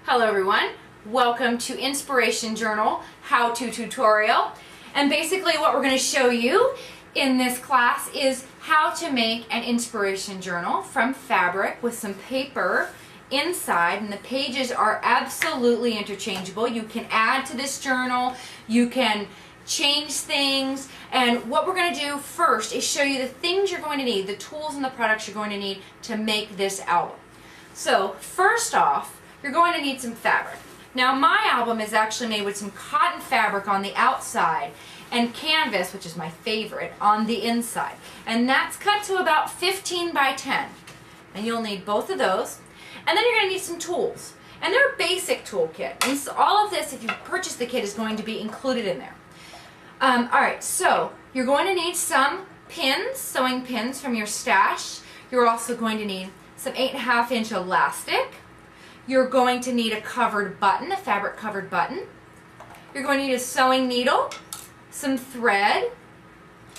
Hello everyone, welcome to Inspiration Journal how-to tutorial. And basically what we're going to show you in this class is how to make an inspiration journal from fabric with some paper inside, and the pages are absolutely interchangeable. You can add to this journal, you can change things, and what we're going to do first is show you the things you're going to need, the tools and the products you're going to need to make this album. So first off, you're going to need some fabric. Now my album is actually made with some cotton fabric on the outside and canvas, which is my favorite, on the inside. And that's cut to about 15 by 10. And you'll need both of those. And then you're going to need some tools. And they're a basic toolkit. And so all of this, if you purchase the kit, is going to be included in there. Alright, so you're going to need some pins, sewing pins from your stash. You're also going to need some 8.5-inch elastic. You're going to need a covered button, a fabric covered button. You're going to need a sewing needle, some thread.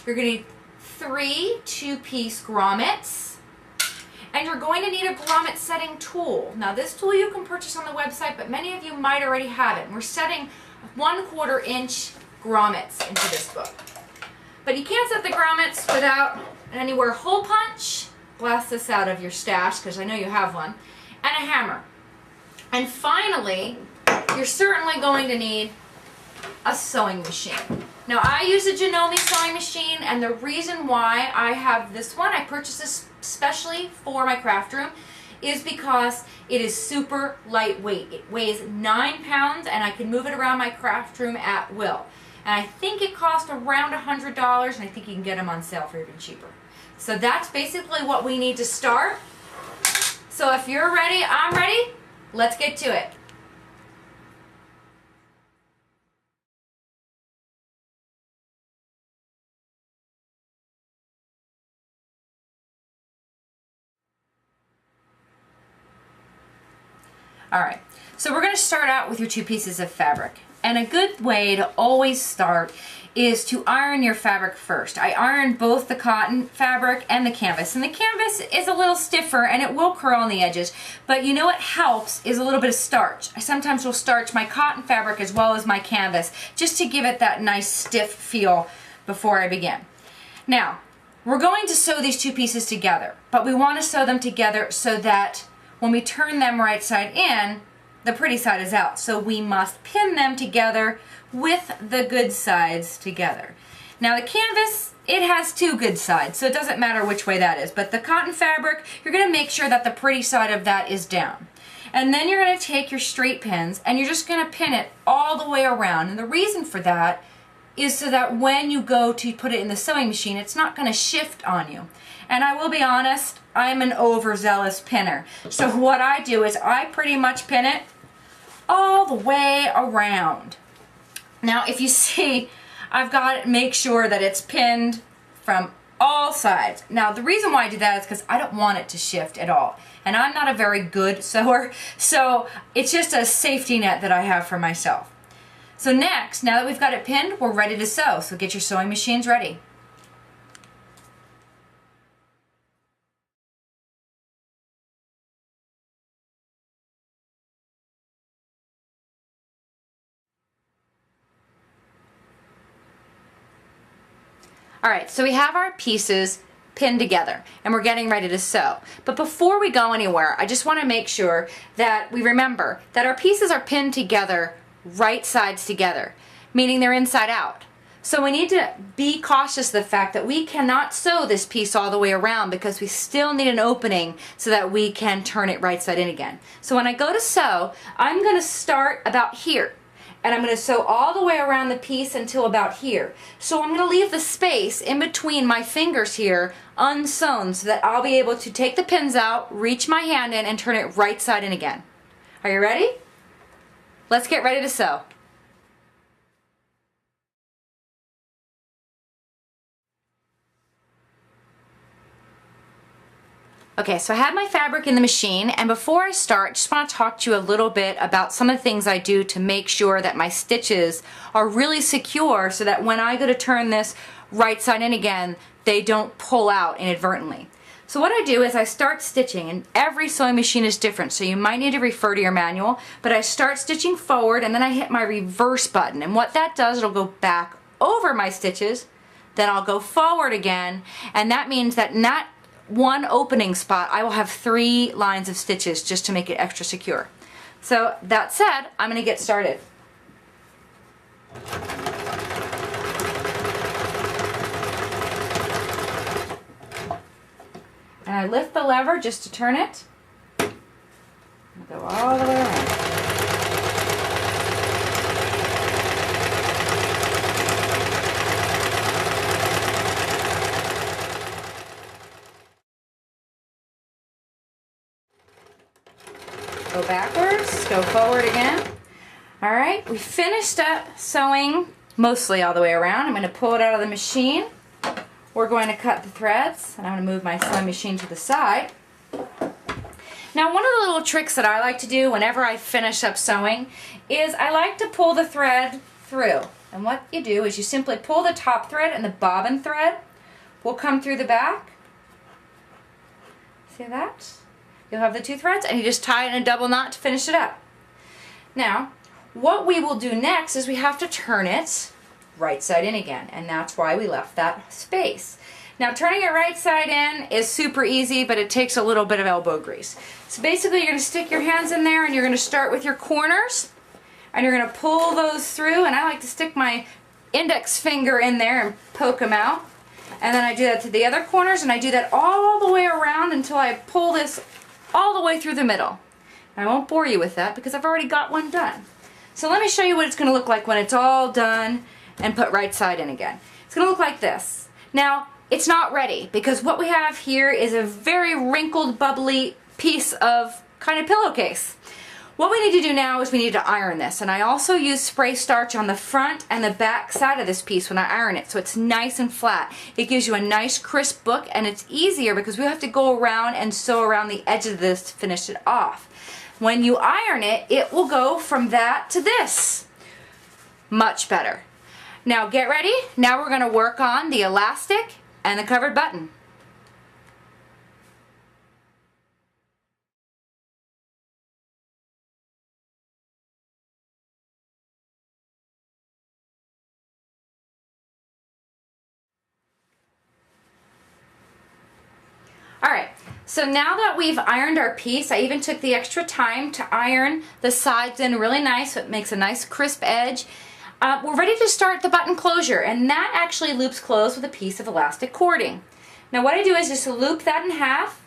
You're going to need 3 2-piece grommets. And you're going to need a grommet setting tool. Now this tool you can purchase on the website, but many of you might already have it. And we're setting 1/4 inch grommets into this book. But you can't set the grommets without an anywhere hole punch. Blast this out of your stash because I know you have one. And a hammer. And finally, you're certainly going to need a sewing machine. Now I use a Downey sewing machine, and the reason why I have this one, I purchased this specially for my craft room, is because it is super lightweight. It weighs 9 pounds and I can move it around my craft room at will. And I think it cost around $100, and I think you can get them on sale for even cheaper. So that's basically what we need to start. So if you're ready, I'm ready. Let's get to it. Alright, so we're going to start out with your 2 pieces of fabric. And a good way to always start is to iron your fabric first. I iron both the cotton fabric and the canvas. And the canvas is a little stiffer and it will curl on the edges, but you know what helps is a little bit of starch. I sometimes will starch my cotton fabric as well as my canvas just to give it that nice stiff feel before I begin. Now, we're going to sew these 2 pieces together, but we want to sew them together so that when we turn them right side in, the pretty side is out. So we must pin them together with the good sides together. Now the canvas, it has 2 good sides, so it doesn't matter which way that is. But the cotton fabric, you're going to make sure that the pretty side of that is down. And then you're going to take your straight pins and you're just going to pin it all the way around. And the reason for that is so that when you go to put it in the sewing machine, it's not going to shift on you. And I will be honest, I'm an overzealous pinner. So what I do is I pretty much pin it all the way around. Now if you see, I've got to make sure that it's pinned from all sides. Now the reason why I do that is because I don't want it to shift at all. And I'm not a very good sewer, so it's just a safety net that I have for myself. So next, now that we've got it pinned, we're ready to sew. So get your sewing machines ready. Alright, so we have our pieces pinned together and we're getting ready to sew. But before we go anywhere, I just want to make sure that we remember that our pieces are pinned together right sides together, meaning they're inside out. So we need to be cautious of the fact that we cannot sew this piece all the way around because we still need an opening so that we can turn it right side in again. So when I go to sew, I'm going to start about here. And I'm going to sew all the way around the piece until about here. So I'm going to leave the space in between my fingers here unsewn so that I'll be able to take the pins out, reach my hand in, and turn it right side in again. Are you ready? Let's get ready to sew. Okay, so I have my fabric in the machine, and before I start, just want to talk to you a little bit about some of the things I do to make sure that my stitches are really secure so that when I go to turn this right side in again, they don't pull out inadvertently. So what I do is I start stitching, and every sewing machine is different, so you might need to refer to your manual, but I start stitching forward and then I hit my reverse button, and what that does, it'll go back over my stitches, then I'll go forward again, and that means that in that one opening spot I will have 3 lines of stitches just to make it extra secure. So that said, I'm going to get started. And I lift the lever just to turn it. I'll go all the way around. Go backwards, go forward again. All right, we finished up sewing mostly all the way around. I'm going to pull it out of the machine. We're going to cut the threads, and I'm going to move my sewing machine to the side. Now, one of the little tricks that I like to do whenever I finish up sewing is I like to pull the thread through. And what you do is you simply pull the top thread, and the bobbin thread will come through the back. See that? You'll have the 2 threads, and you just tie it in a double knot to finish it up. Now, what we will do next is we have to turn it right side in again, and that's why we left that space. Now, turning it right side in is super easy, but it takes a little bit of elbow grease. So basically, you're going to stick your hands in there, and you're going to start with your corners, and you're going to pull those through, and I like to stick my index finger in there and poke them out. And then I do that to the other corners, and I do that all the way around until I pull this all the way through the middle. I won't bore you with that because I've already got one done. So let me show you what it's going to look like when it's all done and put right side in again. It's going to look like this. Now, it's not ready because what we have here is a very wrinkled, bubbly piece of kind of pillowcase. What we need to do now is we need to iron this, and I also use spray starch on the front and the back side of this piece when I iron it, so it's nice and flat. It gives you a nice crisp look, and it's easier because we have to go around and sew around the edge of this to finish it off. When you iron it, it will go from that to this. Much better. Now get ready. Now we're going to work on the elastic and the covered button. Alright, so now that we've ironed our piece, I even took the extra time to iron the sides in really nice so it makes a nice crisp edge. We're ready to start the button closure, and that actually loops closed with a piece of elastic cording. Now what I do is just loop that in half,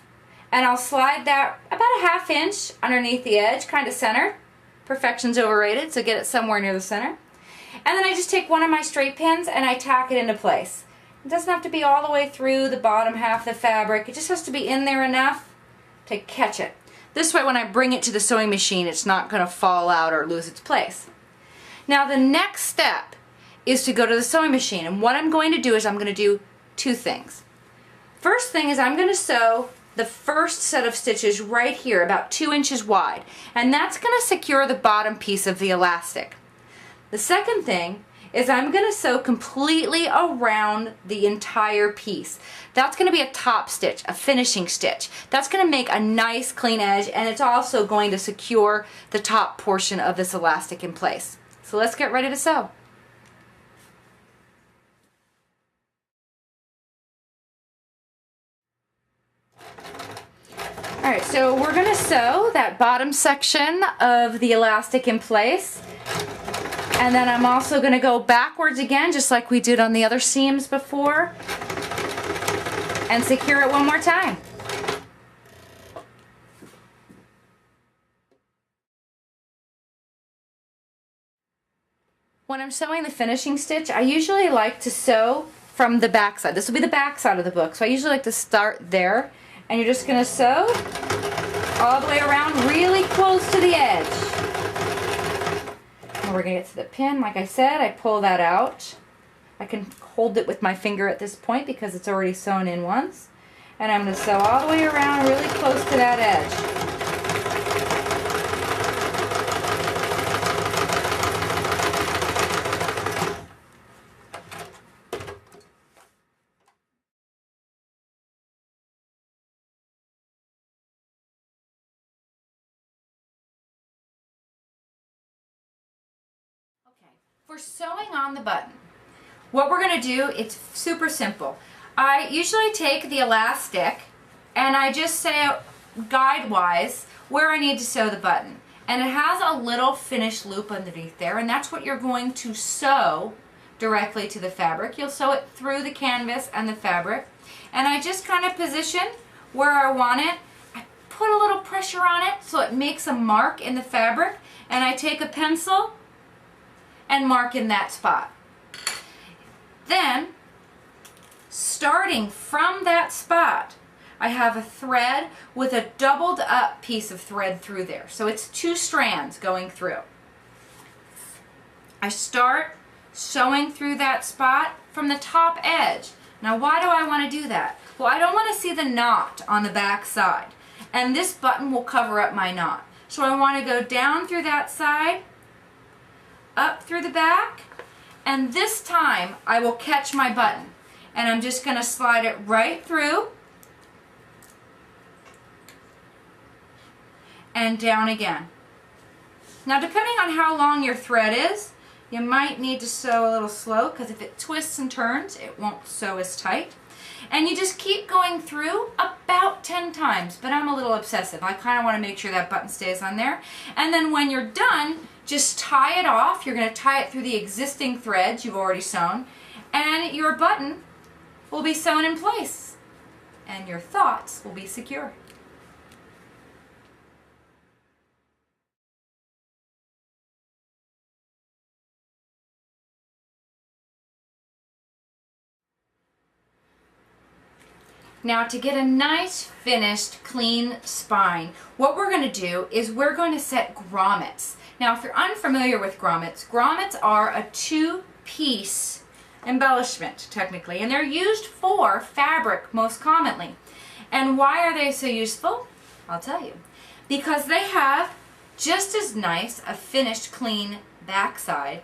and I'll slide that about a ½ inch underneath the edge, kind of centered. Perfection's overrated, so get it somewhere near the center. And then I just take one of my straight pins and I tack it into place. It doesn't have to be all the way through the bottom half of the fabric. It just has to be in there enough to catch it. This way when I bring it to the sewing machine, it's not going to fall out or lose its place. Now the next step is to go to the sewing machine, and what I'm going to do is I'm going to do 2 things. First thing is I'm going to sew the first set of stitches right here, about 2 inches wide, and that's going to secure the bottom piece of the elastic. The second thing is I'm going to sew completely around the entire piece. That's going to be a top stitch, a finishing stitch. That's going to make a nice clean edge, and it's also going to secure the top portion of this elastic in place. So let's get ready to sew. Alright, so we're going to sew that bottom section of the elastic in place. And then I'm also going to go backwards again, just like we did on the other seams before, and secure it one more time. When I'm sewing the finishing stitch, I usually like to sew from the back side. This will be the back side of the book, so I usually like to start there, and you're just going to sew all the way around really close to the edge. We're going to get to the pin. Like I said, I pull that out. I can hold it with my finger at this point because it's already sewn in once. And I'm going to sew all the way around really close to that edge. For sewing on the button, what we're going to do, it's super simple. I usually take the elastic and I just say guide-wise where I need to sew the button. And it has a little finished loop underneath there, and that's what you're going to sew directly to the fabric. You'll sew it through the canvas and the fabric. And I just kind of position where I want it. I put a little pressure on it so it makes a mark in the fabric, and I take a pencil and mark in that spot. Then, starting from that spot, I have a thread with a doubled up piece of thread through there. So it's 2 strands going through. I start sewing through that spot from the top edge. Now why do I want to do that? Well, I don't want to see the knot on the back side, and this button will cover up my knot. So I want to go down through that side, up through the back, and this time I will catch my button, and I'm just going to slide it right through and down again. Now, depending on how long your thread is, you might need to sew a little slow, because if it twists and turns, it won't sew as tight. And you just keep going through about 10 times, but I'm a little obsessive. I kind of want to make sure that button stays on there. And then when you're done, just tie it off. You're going to tie it through the existing threads you've already sewn, and your button will be sewn in place, and your thoughts will be secure. Now, to get a nice, finished, clean spine, what we're going to do is we're going to set grommets. Now, if you're unfamiliar with grommets, grommets are a 2-piece embellishment, technically, and they're used for fabric most commonly. And why are they so useful? I'll tell you. Because they have just as nice a finished, clean backside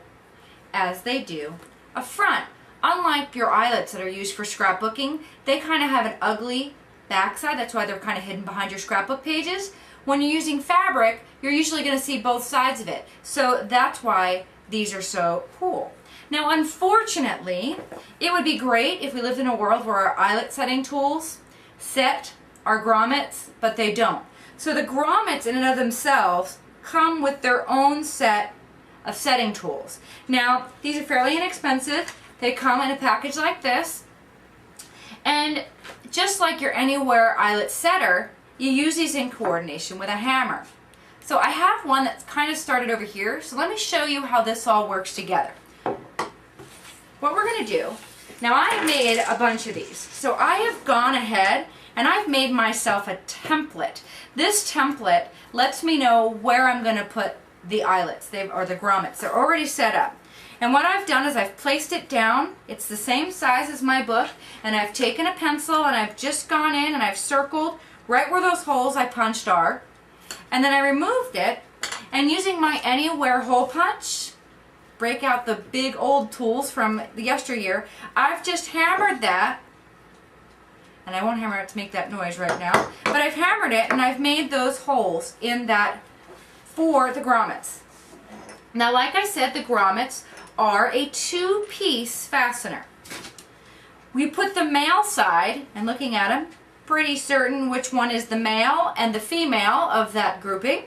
as they do a front. Unlike your eyelets that are used for scrapbooking, they kind of have an ugly backside. That's why they're kind of hidden behind your scrapbook pages. When you're using fabric, you're usually going to see both sides of it. So that's why these are so cool. Now, unfortunately, it would be great if we lived in a world where our eyelet setting tools set our grommets, but they don't. So the grommets in and of themselves come with their own set of setting tools. Now, these are fairly inexpensive. They come in a package like this, and just like your Anywhere eyelet setter, you use these in coordination with a hammer. So I have one that's kind of started over here, so let me show you how this all works together. What we're going to do, now I have made a bunch of these, so I have gone ahead and I've made myself a template. This template lets me know where I'm going to put the eyelets, or the grommets. They're already set up. And what I've done is I've placed it down. It's the same size as my book, and I've taken a pencil and I've just gone in and I've circled right where those holes I punched are. And then I removed it, and using my Anywhere hole punch, break out the big old tools from the yesteryear, I've just hammered that, and I won't hammer it to make that noise right now, but I've hammered it and I've made those holes in that for the grommets. Now, like I said, the grommets are a 2-piece fastener. We put the male side, and looking at them, pretty certain which one is the male and the female of that grouping.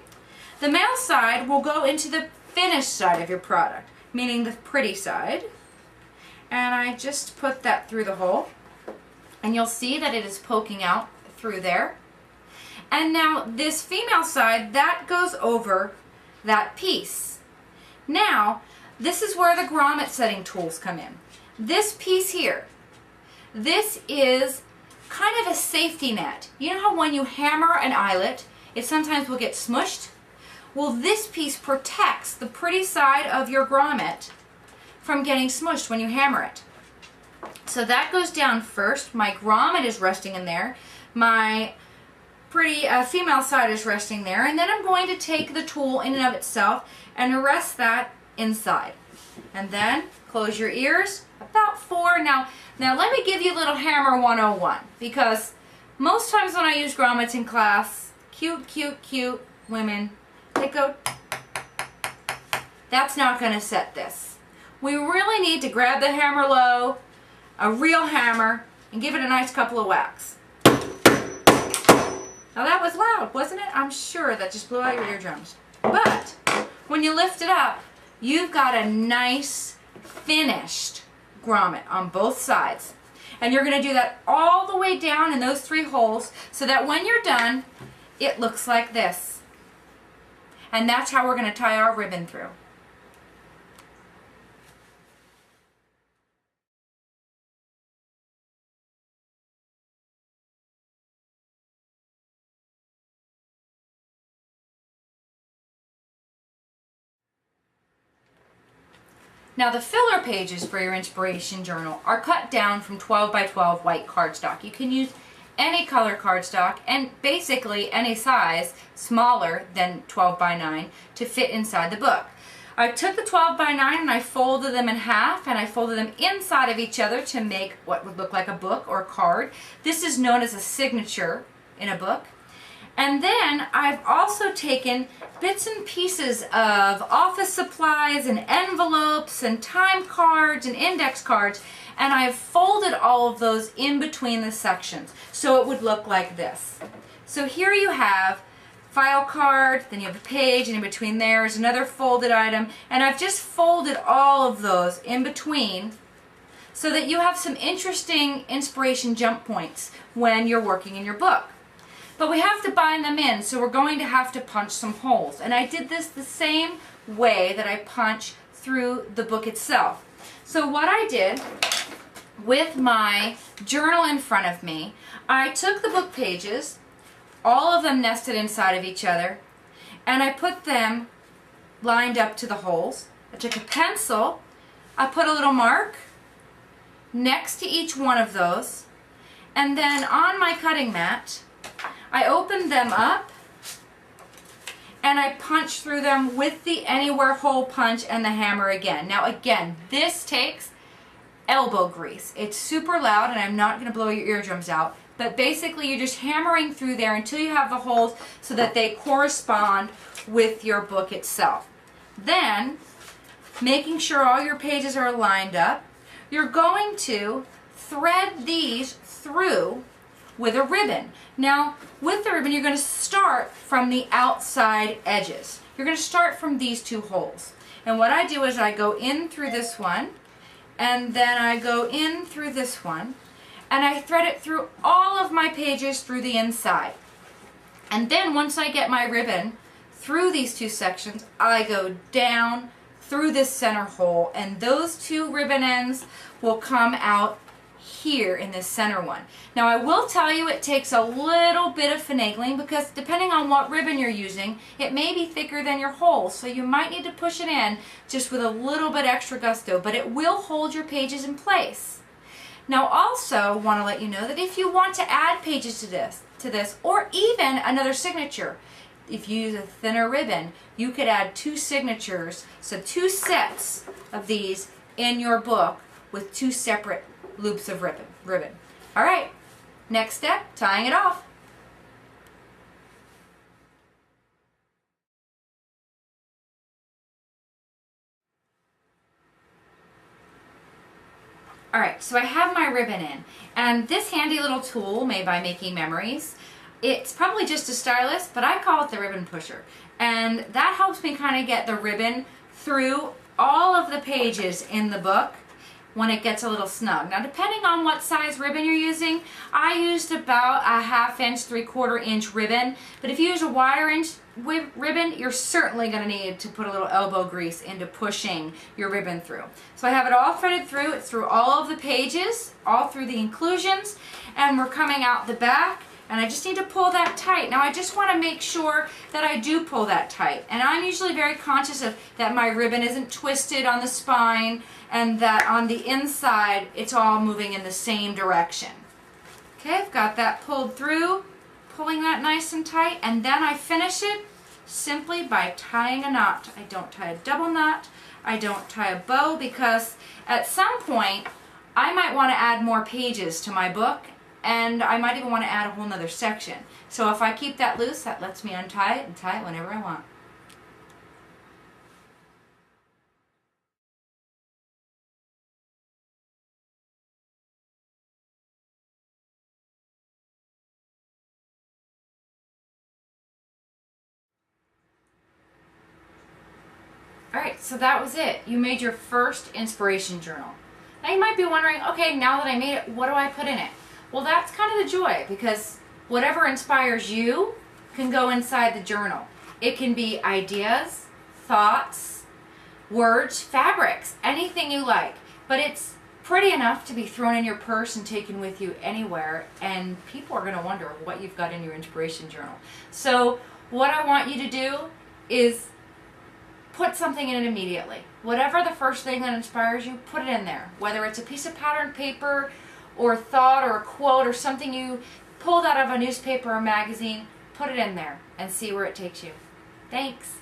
The male side will go into the finished side of your product, meaning the pretty side. And I just put that through the hole, and you'll see that it is poking out through there. And now this female side, that goes over that piece. Now, this is where the grommet setting tools come in. This piece here, this is kind of a safety net. You know how when you hammer an eyelet, it sometimes will get smushed? Well, this piece protects the pretty side of your grommet from getting smushed when you hammer it. So that goes down first. My grommet is resting in there, my pretty female side is resting there, and then I'm going to take the tool in and of itself and rest that inside. And then close your ears about 4. Now let me give you a little hammer 101, because most times when I use grommets in class, cute women, they go, that's not going to set this. We really need to grab the hammer low, a real hammer, and give it a nice couple of whacks. Now that was loud, wasn't it? I'm sure that just blew out your eardrums. But when you lift it up, you've got a nice finished grommet on both sides. And you're going to do that all the way down in those 3 holes, so that when you're done, it looks like this. And that's how we're going to tie our ribbon through. Now the filler pages for your inspiration journal are cut down from 12 by 12 white cardstock. You can use any color cardstock and basically any size smaller than 12 by 9 to fit inside the book. I took the 12 by 9 and I folded them in half, and I folded them inside of each other to make what would look like a book or card. This is known as a signature in a book. And then I've also taken bits and pieces of office supplies and envelopes and time cards and index cards, and I've folded all of those in between the sections so it would look like this. So here you have file card, then you have a page, and in between there is another folded item, and I've just folded all of those in between so that you have some interesting inspiration jump points when you're working in your book. But we have to bind them in, so we're going to have to punch some holes. And I did this the same way that I punch through the book itself. So what I did with my journal in front of me, I took the book pages, all of them nested inside of each other, and I put them lined up to the holes. I took a pencil, I put a little mark next to each one of those, and then on my cutting mat, I opened them up and I punched through them with the anywhere hole punch and the hammer again. Now again, this takes elbow grease. It's super loud and I'm not going to blow your eardrums out, but basically you're just hammering through there until you have the holes so that they correspond with your book itself. Then, making sure all your pages are lined up, you're going to thread these through with a ribbon. Now, with the ribbon, you're going to start from the outside edges. You're going to start from these 2 holes. And what I do is I go in through this one, and then I go in through this one, and I thread it through all of my pages through the inside. And then once I get my ribbon through these 2 sections, I go down through this center hole, and those 2 ribbon ends will come out here in this center one. Now I will tell you it takes a little bit of finagling, because depending on what ribbon you're using, it may be thicker than your hole, so you might need to push it in just with a little bit extra gusto, but it will hold your pages in place. Now also want to let you know that if you want to add pages to this, or even another signature, if you use a thinner ribbon, you could add 2 signatures, so 2 sets of these in your book with 2 separate loops of ribbon. All right, next step, tying it off. All right, so I have my ribbon in, and this handy little tool made by Making Memories, it's probably just a stylus, but I call it the ribbon pusher, and that helps me kind of get the ribbon through all of the pages in the book when it gets a little snug. Now depending on what size ribbon you're using, I used about a 1/2 inch, 3/4 inch ribbon, but if you use a wider inch ribbon, you're certainly going to need to put a little elbow grease into pushing your ribbon through. So I have it all threaded through. It's through all of the pages, all through the inclusions, and we're coming out the back, and I just need to pull that tight. Now I just want to make sure that I do pull that tight, and I'm usually very conscious of that my ribbon isn't twisted on the spine, and that on the inside it's all moving in the same direction. Okay, I've got that pulled through, pulling that nice and tight, and then I finish it simply by tying a knot. I don't tie a double knot, I don't tie a bow, because at some point I might want to add more pages to my book, and I might even want to add a whole nother section. So if I keep that loose, that lets me untie it and tie it whenever I want. Alright, so that was it. You made your first inspiration journal. Now you might be wondering, okay, now that I made it, what do I put in it? Well, that's kind of the joy, because whatever inspires you can go inside the journal. It can be ideas, thoughts, words, fabrics, anything you like. But it's pretty enough to be thrown in your purse and taken with you anywhere, and people are going to wonder what you've got in your inspiration journal. So what I want you to do is put something in it immediately. Whatever the first thing that inspires you, put it in there. Whether it's a piece of patterned paper or thought or a quote or something you pulled out of a newspaper or magazine, put it in there and see where it takes you. Thanks.